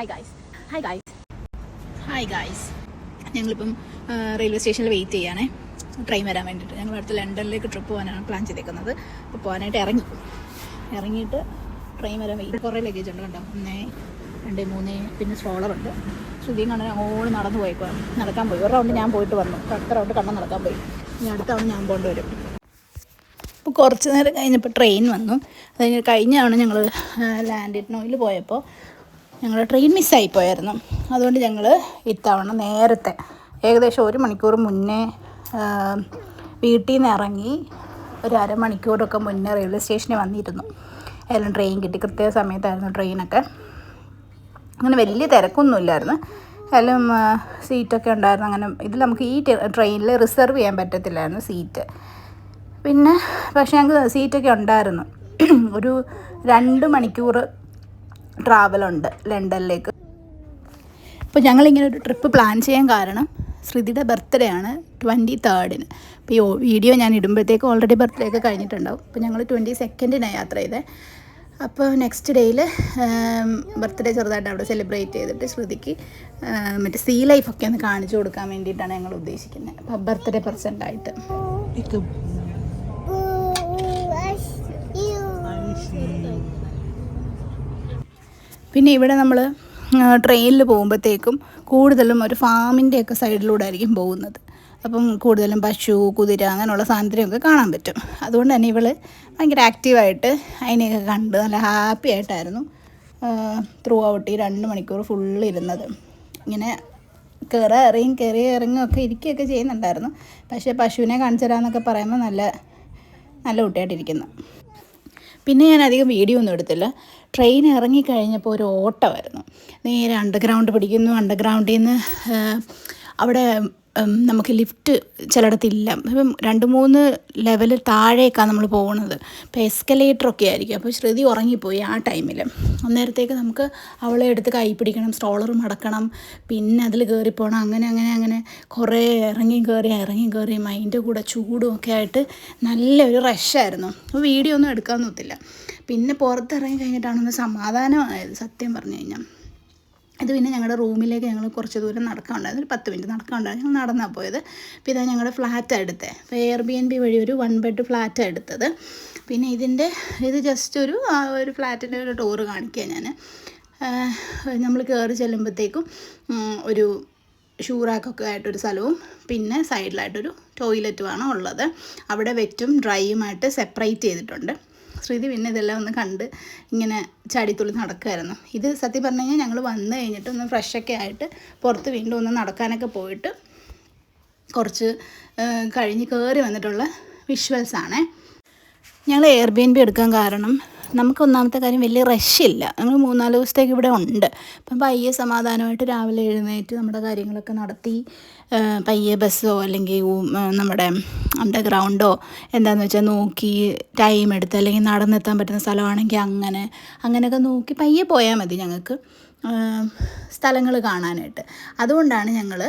Hi guys ഞങ്ങളിപ്പം railway സ്റ്റേഷനിൽ wait ചെയ്യാനേ ട്രെയിൻ വരാൻ വേണ്ടിയിട്ട്. ഞങ്ങൾ അടുത്ത് ലണ്ടനിലേക്ക് ട്രിപ്പ് പോകാനാണ് പ്ലാൻ ചെയ്തേക്കുന്നത്. അപ്പോൾ പോകാനായിട്ട് ഇറങ്ങിയിട്ട് ട്രെയിൻ വരാൻ വെയിറ്റ്. കുറേ ലഗേജ് ഉണ്ട് കണ്ടോ, 1, 2, 3, പിന്നെ സ്ട്രോളറുണ്ട്. ശ്രുതിയും കണ്ണം അങ്ങോട്ട് നടക്കാൻ പോയി. ഒരു റൗണ്ട് ഞാൻ പോയിട്ട് വന്നു, അടുത്ത റൗണ്ട് കണ്ണം നടക്കാൻ പോയി. ഇനി അടുത്ത റൗണ്ട് ഞാൻ പോകേണ്ടി വരും. അപ്പോൾ കുറച്ച് നേരം കഴിഞ്ഞപ്പോൾ ട്രെയിൻ വന്നു. അത് കഴിഞ്ഞാണ് ഞങ്ങൾ ലാൻഡിനോയിൽ പോയപ്പോൾ ഞങ്ങളുടെ ട്രെയിൻ മിസ്സായിപ്പോയായിരുന്നു. അതുകൊണ്ട് ഞങ്ങൾ ഇത്തവണ നേരത്തെ ഏകദേശം 1 മണിക്കൂർ മുന്നേ വീട്ടിൽ നിന്ന് ഇറങ്ങി ഒരു അരമണിക്കൂറൊക്കെ മുന്നേ റെയിൽവേ സ്റ്റേഷനിൽ വന്നിരുന്നു. എല്ലാം ട്രെയിൻ കിട്ടി, കൃത്യ സമയത്തായിരുന്നു ട്രെയിനൊക്കെ. അങ്ങനെ വലിയ തിരക്കൊന്നുമില്ലായിരുന്നു. എല്ലാം സീറ്റൊക്കെ ഉണ്ടായിരുന്നു. അങ്ങനെ ഇതിൽ നമുക്ക് ഈ ട്രെയിനിൽ റിസർവ് ചെയ്യാൻ പറ്റത്തില്ലായിരുന്നു സീറ്റ്. പിന്നെ പക്ഷേ ഞങ്ങൾക്ക് സീറ്റൊക്കെ ഉണ്ടായിരുന്നു. ഒരു 2 മണിക്കൂർ ട്രാവലുണ്ട് ലണ്ടനിലേക്ക്. അപ്പോൾ ഞങ്ങളിങ്ങനെ ഒരു ട്രിപ്പ് പ്ലാൻ ചെയ്യാൻ കാരണം ശ്രുതിയുടെ ബർത്ത്ഡേ ആണ് 23rd. അപ്പോൾ ഈ വീഡിയോ ഞാൻ ഇടുമ്പോഴത്തേക്ക് ഓൾറെഡി ബർത്ത്ഡേ ഒക്കെ കഴിഞ്ഞിട്ടുണ്ടാവും. അപ്പോൾ ഞങ്ങൾ 22nd യാത്ര ചെയ്തത്. അപ്പോൾ നെക്സ്റ്റ് ഡേയിൽ ബർത്ത്ഡേ ചെറുതായിട്ട് അവിടെ സെലിബ്രേറ്റ് ചെയ്തിട്ട് ശ്രുതിക്ക് മറ്റേ സീ ലൈഫൊക്കെ ഒന്ന് കാണിച്ചു കൊടുക്കാൻ വേണ്ടിയിട്ടാണ് ഞങ്ങൾ ഉദ്ദേശിക്കുന്നത്. അപ്പോൾ ബർത്ത്ഡേ പ്രസൻ്റായിട്ട് പിന്നെ ഇവിടെ നമ്മൾ ട്രെയിനിൽ പോകുമ്പോഴത്തേക്കും കൂടുതലും ഒരു ഫാമിൻ്റെയൊക്കെ സൈഡിലൂടെ ആയിരിക്കും പോകുന്നത്. അപ്പം കൂടുതലും പശു, കുതിര അങ്ങനെയുള്ള സാധനത്തിനെയൊക്കെ കാണാൻ പറ്റും. അതുകൊണ്ട് തന്നെ ഇവൾ ഭയങ്കര ആക്റ്റീവായിട്ട് അതിനെയൊക്കെ കണ്ട് നല്ല ഹാപ്പി ആയിട്ടായിരുന്നു ത്രൂ ഔട്ട് ഈ 2 മണിക്കൂർ ഫുള്ള് ഇരുന്നത്. ഇങ്ങനെ കയറി ഇറങ്ങുകയൊക്കെ ഇരിക്കുകയൊക്കെ ചെയ്യുന്നുണ്ടായിരുന്നു. പക്ഷേ പശുവിനെ കാണിച്ചു തരാമെന്നൊക്കെ പറയുമ്പോൾ നല്ല കുട്ടിയായിട്ടിരിക്കുന്നു. പിന്നെ ഞാൻ അധികം വീഡിയോ ഒന്നും എടുത്തില്ല. ട്രെയിൻ ഇറങ്ങിക്കഴിഞ്ഞപ്പോൾ ഒരു ഓട്ടമായിരുന്നു. നേരെ അണ്ടർഗ്രൗണ്ട് പിടിക്കുന്നു. അണ്ടർഗ്രൗണ്ടിൽ നിന്ന് അവിടെ നമുക്ക് ലിഫ്റ്റ് ചിലയിടത്തില്ല. ഇപ്പം 2-3 ലെവൽ താഴേക്കാണ് നമ്മൾ പോകുന്നത്. ഇപ്പോൾ എസ്കലേറ്ററൊക്കെ ആയിരിക്കും. അപ്പോൾ ശ്രുതി ഉറങ്ങിപ്പോയി ആ ടൈമിൽ. അന്നേരത്തേക്ക് നമുക്ക് അവളെ എടുത്ത് കൈ പിടിക്കണം, സ്ട്രോളർ മടക്കണം, പിന്നെ അതിൽ കയറിപ്പോകണം. അങ്ങനെ കുറേ ഇറങ്ങി കയറി മൈൻ്റെ കൂടെ ചൂടും ഒക്കെ ആയിട്ട് നല്ലൊരു റഷായിരുന്നു. അപ്പോൾ വീഡിയോ ഒന്നും എടുക്കാൻ ഒത്തില്ല. പിന്നെ പുറത്തിറങ്ങി കഴിഞ്ഞിട്ടാണ് സമാധാനമായത് സത്യം പറഞ്ഞു കഴിഞ്ഞാൽ. ഇത് പിന്നെ ഞങ്ങളുടെ റൂമിലേക്ക് ഞങ്ങൾ കുറച്ച് ദൂരം നടക്കാനുണ്ടായിരുന്നു. ഒരു 10 മിനിറ്റ് നടക്കാനുണ്ടായിരുന്നു. ഞങ്ങൾ നടന്നാണ് പോയത്. അപ്പോൾ ഇതാണ് ഞങ്ങളുടെ ഫ്ലാറ്റാണ് എടുത്തത്. അപ്പോൾ Airbnb വഴി ഒരു 1 ബെഡ് ഫ്ലാറ്റാണ് എടുത്തത്. പിന്നെ ഇത് ജസ്റ്റ് ഒരു ഫ്ലാറ്റിൻ്റെ ഒരു ടൂറ് കാണിക്കുക ഞാൻ. നമ്മൾ കയറി ചെല്ലുമ്പോഴത്തേക്കും ഒരു ഷൂ റാക്കൊക്കെ ആയിട്ടൊരു സ്ഥലവും പിന്നെ സൈഡിലായിട്ടൊരു ടോയ്ലറ്റുമാണ് ഉള്ളത്. അവിടെ വെറ്റും ഡ്രൈയുമായിട്ട് സെപ്പറേറ്റ് ചെയ്തിട്ടുണ്ട്. ശ്രുതി പിന്നെ ഇതെല്ലാം ഒന്ന് കണ്ട് ഇങ്ങനെ ചാടിത്തുള്ളി നടക്കുമായിരുന്നു. ഇത് സത്യം പറഞ്ഞു കഴിഞ്ഞാൽ ഞങ്ങൾ വന്നു കഴിഞ്ഞിട്ട് ഒന്ന് ഫ്രഷൊക്കെ ആയിട്ട് പുറത്ത് വീണ്ടും ഒന്ന് നടക്കാനൊക്കെ പോയിട്ട് കുറച്ച് കഴിഞ്ഞ് കയറി വന്നിട്ടുള്ള വിഷ്വൽസാണ്. ഞങ്ങൾ Airbnb എടുക്കാൻ കാരണം നമുക്ക് ഒന്നാമത്തെ കാര്യം വലിയ റഷില്ല. ഞങ്ങൾ 3-4 ദിവസത്തേക്ക് ഇവിടെ ഉണ്ട്. അപ്പം പയ്യെ സമാധാനമായിട്ട് രാവിലെ എഴുന്നേറ്റ് നമ്മുടെ കാര്യങ്ങളൊക്കെ നടത്തി പയ്യെ ബസ്സോ അല്ലെങ്കിൽ നമ്മുടെ അണ്ടർഗ്രൗണ്ടോ എന്താണെന്ന് വെച്ചാൽ നോക്കി ടൈം എടുത്ത് അല്ലെങ്കിൽ നടന്നെത്താൻ പറ്റുന്ന സ്ഥലമാണെങ്കിൽ അങ്ങനെയൊക്കെ നോക്കി പയ്യെ പോയാൽ മതി ഞങ്ങൾക്ക് സ്ഥലങ്ങൾ കാണാനായിട്ട്. അതുകൊണ്ടാണ് ഞങ്ങൾ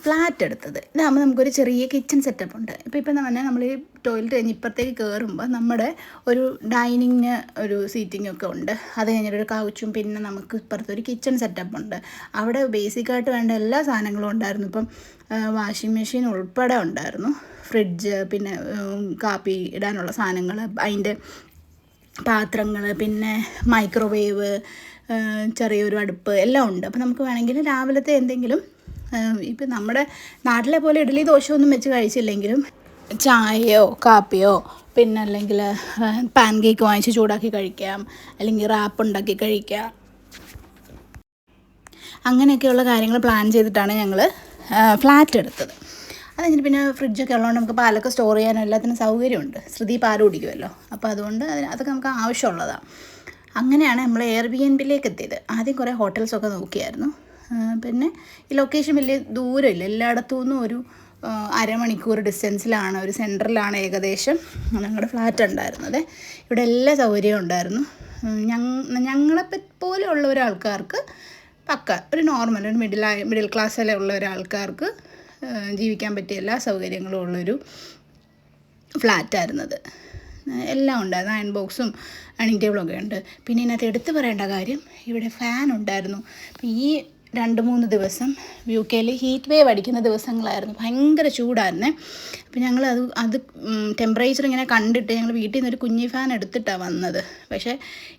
ഫ്ലാറ്റ് എടുത്തത്. ഇതാകുമ്പോൾ നമുക്കൊരു ചെറിയ കിച്ചൺ സെറ്റപ്പ് ഉണ്ട്. ഇപ്പം തന്നെ നമ്മൾ ഈ ടോയ്ലറ്റ് കഴിഞ്ഞ് ഇപ്പുറത്തേക്ക് കയറുമ്പോൾ നമ്മുടെ ഒരു ഡൈനിങ് ഒരു സീറ്റിംഗ് ഒക്കെ ഉണ്ട്. അത് കഴിഞ്ഞിട്ടൊരു കൗച്ചും പിന്നെ നമുക്ക് ഇപ്പുറത്തൊരു കിച്ചൺ സെറ്റപ്പ് ഉണ്ട്. അവിടെ ബേസിക്കായിട്ട് വേണ്ട എല്ലാ സാധനങ്ങളും ഉണ്ടായിരുന്നു. ഇപ്പം വാഷിംഗ് മെഷീൻ ഉൾപ്പെടെ ഉണ്ടായിരുന്നു. ഫ്രിഡ്ജ്, പിന്നെ കാപ്പി ഇടാനുള്ള സാധനങ്ങൾ, അതിൻ്റെ പാത്രങ്ങൾ, പിന്നെ മൈക്രോവേവ്, ചെറിയൊരു അടുപ്പ് എല്ലാം ഉണ്ട്. അപ്പോൾ നമുക്ക് വേണമെങ്കിൽ രാവിലത്തെ എന്തെങ്കിലും ഇപ്പം നമ്മുടെ നാട്ടിലെ പോലെ ഇഡ്ഡലി ദോശയൊന്നും വെച്ച് കഴിച്ചില്ലെങ്കിലും ചായയോ കാപ്പിയോ പിന്നെ അല്ലെങ്കിൽ പാൻ കേക്ക് വാങ്ങിച്ച് ചൂടാക്കി കഴിക്കാം, അല്ലെങ്കിൽ റാപ്പ് ഉണ്ടാക്കി കഴിക്കാം. അങ്ങനെയൊക്കെയുള്ള കാര്യങ്ങൾ പ്ലാൻ ചെയ്തിട്ടാണ് ഞങ്ങൾ ഫ്ലാറ്റ് എടുത്തത്. അത് കഴിഞ്ഞിട്ട് പിന്നെ ഫ്രിഡ്ജൊക്കെ ഉള്ളതുകൊണ്ട് നമുക്ക് പാലൊക്കെ സ്റ്റോർ ചെയ്യാനും എല്ലാത്തിനും സൗകര്യമുണ്ട്. ശ്രുതി പാൽ കുടിക്കുമല്ലോ, അപ്പോൾ അതുകൊണ്ട് അതൊക്കെ നമുക്ക് ആവശ്യമുള്ളതാണ്. അങ്ങനെയാണ് നമ്മൾ Airbnbയിലേക്ക് എത്തിയത്. ആദ്യം കുറേ ഹോട്ടൽസൊക്കെ നോക്കിയായിരുന്നു. പിന്നെ ഈ ലൊക്കേഷൻ വലിയ ദൂരമില്ല. എല്ലായിടത്തു നിന്നും ഒരു അരമണിക്കൂർ ഡിസ്റ്റൻസിലാണ്, ഒരു സെൻറ്ററിലാണ് ഏകദേശം ഞങ്ങളുടെ ഫ്ലാറ്റ് ഉണ്ടായിരുന്നത്. ഇവിടെ എല്ലാ സൗകര്യവും ഉണ്ടായിരുന്നു. ഞങ്ങളെപ്പോലെയുള്ള ഒരാൾക്കാർക്ക് പക്ക ഒരു നോർമൽ ഒരു മിഡിൽ ക്ലാസ്സിലുള്ള ഒരാൾക്കാർക്ക് ജീവിക്കാൻ പറ്റിയ എല്ലാ സൗകര്യങ്ങളും ഉള്ളൊരു ഫ്ലാറ്റായിരുന്നത്. എല്ലാം ഉണ്ടായിരുന്നു. അയൺ ബോക്സും ഡൈനിങ് ടേബിളൊക്കെ ഉണ്ട്. പിന്നെ ഇതിനകത്ത് എടുത്തു പറയേണ്ട കാര്യം ഇവിടെ ഫാൻ ഉണ്ടായിരുന്നു. അപ്പോൾ ഈ 2-3 ദിവസം UK ഹീറ്റ് വേവ് അടിക്കുന്ന ദിവസങ്ങളായിരുന്നു, ഭയങ്കര ചൂടായിരുന്നേ. അപ്പോൾ ഞങ്ങൾ അത് ടെമ്പറേച്ചർ ഇങ്ങനെ കണ്ടിട്ട് ഞങ്ങൾ വീട്ടിൽ നിന്നൊരു കുഞ്ഞി ഫാൻ എടുത്തിട്ടാണ് വന്നത്. പക്ഷേ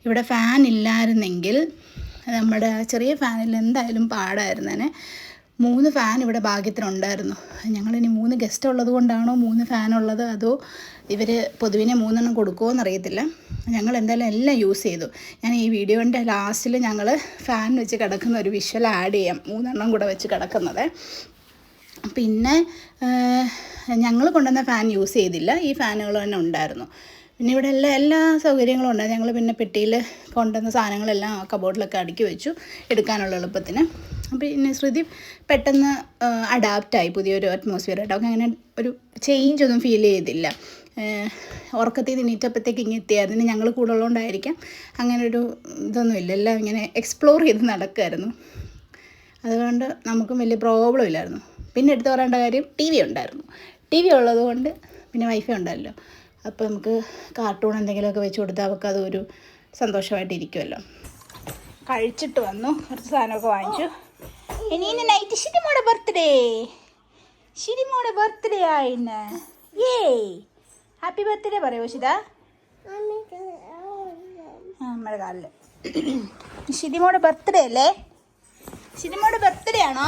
ഇവിടെ ഫാൻ ഇല്ലായിരുന്നെങ്കിൽ നമ്മുടെ ചെറിയ ഫാനിൽ എന്തായാലും പാടായിരുന്നേനെ. 3 ഫാൻ ഇവിടെ ഭാഗ്യത്തിനുണ്ടായിരുന്നു. ഞങ്ങളിനി 3 ഗസ്റ്റ് ഉള്ളത് കൊണ്ടാണോ 3 ഫാനുള്ളത്, അതോ ഇവർ പൊതുവിനെ 3 എണ്ണം കൊടുക്കുമോ എന്നറിയത്തില്ല. ഞങ്ങൾ എന്തായാലും എല്ലാം യൂസ് ചെയ്തു. ഞാൻ ഈ വീഡിയോൻ്റെ ലാസ്റ്റിൽ ഞങ്ങൾ ഫാൻ വെച്ച് കിടക്കുന്ന ഒരു വിഷ്വൽ ആഡ് ചെയ്യാം, 3 എണ്ണം കൂടെ വെച്ച് കിടക്കുന്നത്. പിന്നെ ഞങ്ങൾ കൊണ്ടുവന്ന ഫാൻ യൂസ് ചെയ്തില്ല, ഈ ഫാനുകൾ തന്നെ ഉണ്ടായിരുന്നു. പിന്നെ ഇവിടെ എല്ലാ സൗകര്യങ്ങളും ഉണ്ടായിരുന്നു. ഞങ്ങൾ പിന്നെ പെട്ടിയിൽ കൊണ്ടുവന്ന സാധനങ്ങളെല്ലാം കബോർഡിലൊക്കെ അടുക്കി വെച്ചു എടുക്കാനുള്ള എളുപ്പത്തിന്. പിന്നെ ശ്രുതി പെട്ടെന്ന് അഡാപ്റ്റായി പുതിയൊരു അറ്റ്മോസ്ഫിയറായിട്ട്. അവർക്ക് അങ്ങനെ ഒരു ചേഞ്ച് ഒന്നും ഫീൽ ചെയ്തില്ല. ഉറക്കത്തിൽ നിന്നീറ്റപ്പോഴത്തേക്ക് ഇങ്ങനെ എത്തിയായിരുന്നു. ഞങ്ങൾ കൂടെ ഉള്ളതുകൊണ്ടായിരിക്കാം അങ്ങനെ ഒരു ഇതൊന്നുമില്ല. എല്ലാം ഇങ്ങനെ എക്സ്പ്ലോർ ചെയ്ത് നടക്കുമായിരുന്നു. അതുകൊണ്ട് നമുക്കും വലിയ പ്രോബ്ലം ഇല്ലായിരുന്നു. പിന്നെ എടുത്ത് പറയേണ്ട കാര്യം TV ഉണ്ടായിരുന്നു. TV ഉള്ളത് കൊണ്ട് പിന്നെ വൈഫൈ ഉണ്ടല്ലോ, അപ്പോൾ നമുക്ക് കാർട്ടൂൺ എന്തെങ്കിലുമൊക്കെ വെച്ച് കൊടുത്താൽ അവർക്ക് അതൊരു സന്തോഷമായിട്ടിരിക്കുമല്ലോ. കഴിച്ചിട്ട് വന്നു, കുറച്ച് സാധനമൊക്കെ വാങ്ങിച്ചു. ഇനി നൈറ്റ് ഷിരിമോടെ ബർത്ത്ഡേ ആയിന്ന്. ഹാപ്പി ബർത്ത്ഡേ പറയോ ശിത? നമ്മുടെ കാലിൽ ഷിരിമോടെ ബർത്ത്ഡേ അല്ലേ? ഷിരിമോടെ ബർത്ത്ഡേ ആണോ?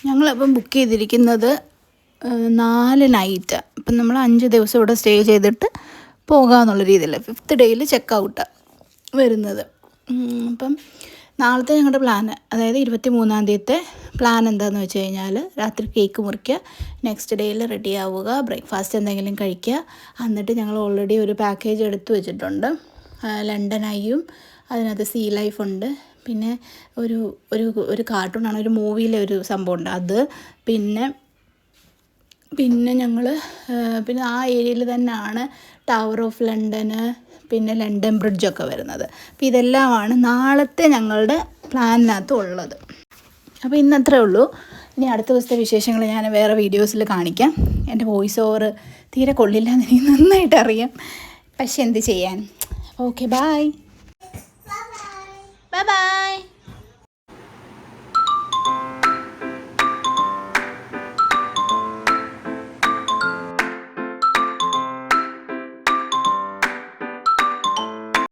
ഞങ്ങളിപ്പം ബുക്ക് ചെയ്തിരിക്കുന്നത് 4 നൈറ്റ്. അപ്പം നമ്മൾ 5 ദിവസം ഇവിടെ സ്റ്റേ ചെയ്തിട്ട് പോകാമെന്നുള്ള രീതിയിൽ 5th ഡേയിൽ ചെക്കൗട്ടാണ് വരുന്നത്. അപ്പം നാളത്തെ ഞങ്ങളുടെ പ്ലാന്, അതായത് 23-ാം തീയതിത്തെ പ്ലാൻ എന്താണെന്ന് വെച്ച് കഴിഞ്ഞാൽ രാത്രി കേക്ക് മുറിക്കുക, നെക്സ്റ്റ് ഡേയിൽ റെഡി ആവുക, ബ്രേക്ക്ഫാസ്റ്റ് എന്തെങ്കിലും കഴിക്കുക. എന്നിട്ട് ഞങ്ങൾ ഓൾറെഡി ഒരു പാക്കേജ് എടുത്തു വെച്ചിട്ടുണ്ട്. ലണ്ടൻ ഐയും അതിനകത്ത് സീ ലൈഫ് ഉണ്ട്, പിന്നെ ഒരു കാർട്ടൂണാണ്, ഒരു മൂവിയിലെ ഒരു സംഭവം ഉണ്ട് അത്, പിന്നെ ഞങ്ങൾ പിന്നെ ആ ഏരിയയിൽ തന്നെയാണ് ടവർ ഓഫ് ലണ്ടന്, പിന്നെ ലണ്ടൻ ബ്രിഡ്ജൊക്കെ വരുന്നത്. അപ്പോൾ ഇതെല്ലാമാണ് നാളത്തെ ഞങ്ങളുടെ പ്ലാനിനകത്ത് ഉള്ളത്. അപ്പോൾ ഇന്നത്രേ ഉള്ളൂ. ഇനി അടുത്ത ദിവസത്തെ വിശേഷങ്ങൾ ഞാൻ വേറെ വീഡിയോസിൽ കാണിക്കാം. എൻ്റെ വോയിസ് ഓവർ തീരെ കൊള്ളില്ല എന്ന് എനിക്ക് നന്നായിട്ട് അറിയാം, പക്ഷെ എന്ത് ചെയ്യാൻ. Okay, by.